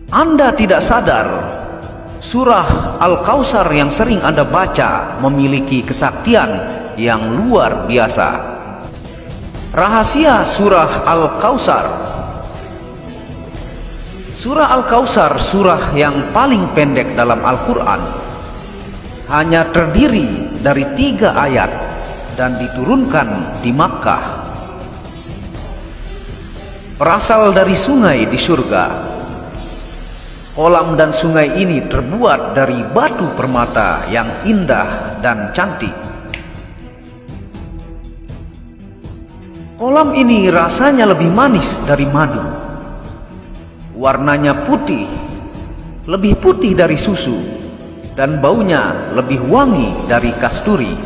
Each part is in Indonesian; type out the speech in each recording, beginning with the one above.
Anda tidak sadar, surah Al-Kautsar yang sering Anda baca memiliki kesaktian yang luar biasa. Rahasia surah Al-Kautsar. Surah Al-Kautsar surah yang paling pendek dalam Al-Quran, hanya terdiri dari 3 ayat dan diturunkan di Makkah. Berasal dari sungai di surga. Kolam dan sungai ini terbuat dari batu permata yang indah dan cantik. Kolam ini rasanya lebih manis dari madu. Warnanya putih, lebih putih dari susu, dan baunya lebih wangi dari kasturi.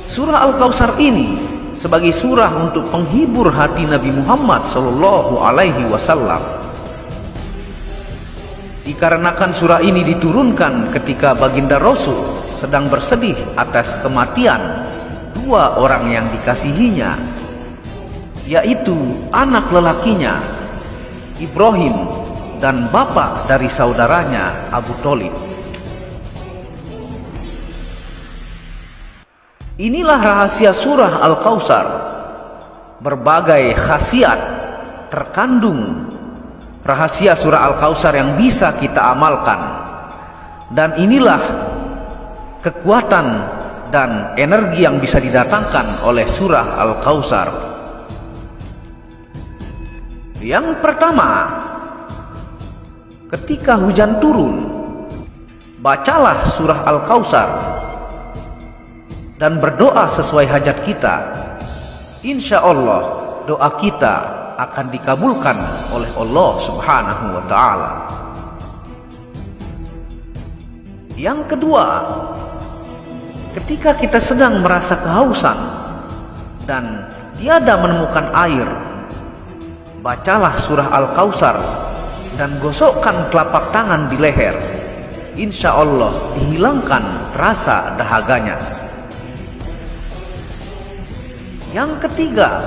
Surah Al-Kautsar ini sebagai surah untuk penghibur hati Nabi Muhammad SAW. Dikarenakan surah ini diturunkan ketika baginda Rasul sedang bersedih atas kematian 2 orang yang dikasihinya, yaitu anak lelakinya Ibrahim dan bapak dari saudaranya Abu Thalib. Inilah rahasia surah Al-Kautsar. Berbagai khasiat terkandung rahasia surah Al-Kautsar yang bisa kita amalkan. Dan inilah kekuatan dan energi yang bisa didatangkan oleh surah Al-Kautsar. Yang pertama, ketika hujan turun, bacalah surah Al-Kautsar dan berdoa sesuai hajat kita. Insya Allah doa kita akan dikabulkan oleh Allah Subhanahu wa Ta'ala. Yang kedua, ketika kita sedang merasa kehausan dan tiada menemukan air, bacalah surah Al-Kautsar dan gosokkan telapak tangan di leher. Insya Allah dihilangkan rasa dahaganya. Yang ketiga,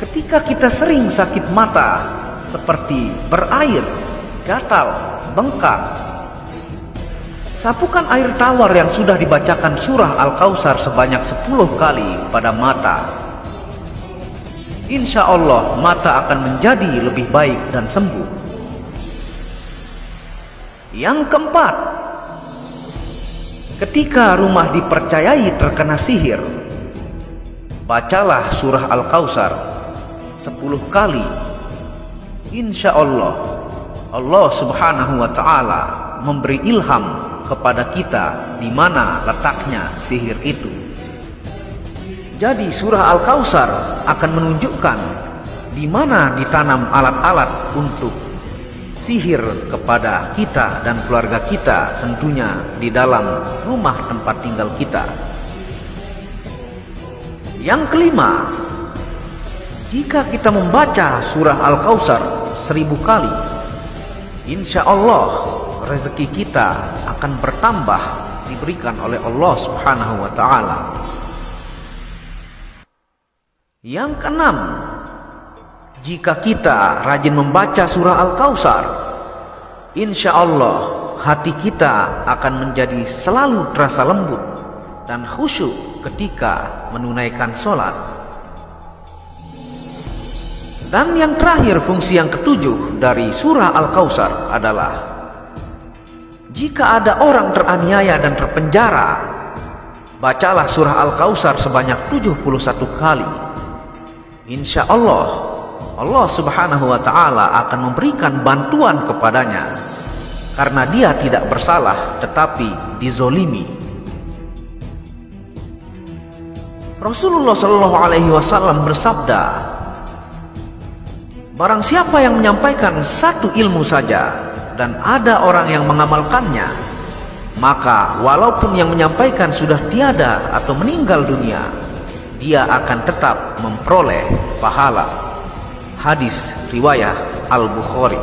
ketika kita sering sakit mata seperti berair, gatal, bengkak, sapukan air tawar yang sudah dibacakan surah Al-Kautsar sebanyak 10 kali pada mata. Insya Allah mata akan menjadi lebih baik dan sembuh. Yang keempat, ketika rumah dipercayai terkena sihir, bacalah surah Al-Kautsar 10 kali. Insya Allah Allah Subhanahu wa Ta'ala memberi ilham kepada kita di mana letaknya sihir itu. Jadi surah Al-Kautsar akan menunjukkan di mana ditanam alat-alat untuk sihir kepada kita dan keluarga kita, tentunya di dalam rumah tempat tinggal kita. Yang kelima, jika kita membaca surah Al-Kautsar 1000 kali, insya Allah rezeki kita akan bertambah, diberikan oleh Allah Subhanahu wa Ta'ala. Yang keenam, jika kita rajin membaca surah Al-Kautsar, insya Allah hati kita akan menjadi selalu terasa lembut dan khusyuk ketika menunaikan sholat. Dan yang terakhir, fungsi yang ketujuh dari surah Al-Kautsar adalah jika ada orang teraniaya dan terpenjara, bacalah surah Al-Kautsar sebanyak 71 kali. Insya Allah Allah Subhanahu wa Ta'ala akan memberikan bantuan kepadanya karena dia tidak bersalah tetapi dizolimi. Rasulullah Shallallahu Alaihi Wasallam bersabda, barang siapa yang menyampaikan satu ilmu saja dan ada orang yang mengamalkannya, maka walaupun yang menyampaikan sudah tiada atau meninggal dunia, dia akan tetap memperoleh pahala. Hadis riwayat Al-Bukhari.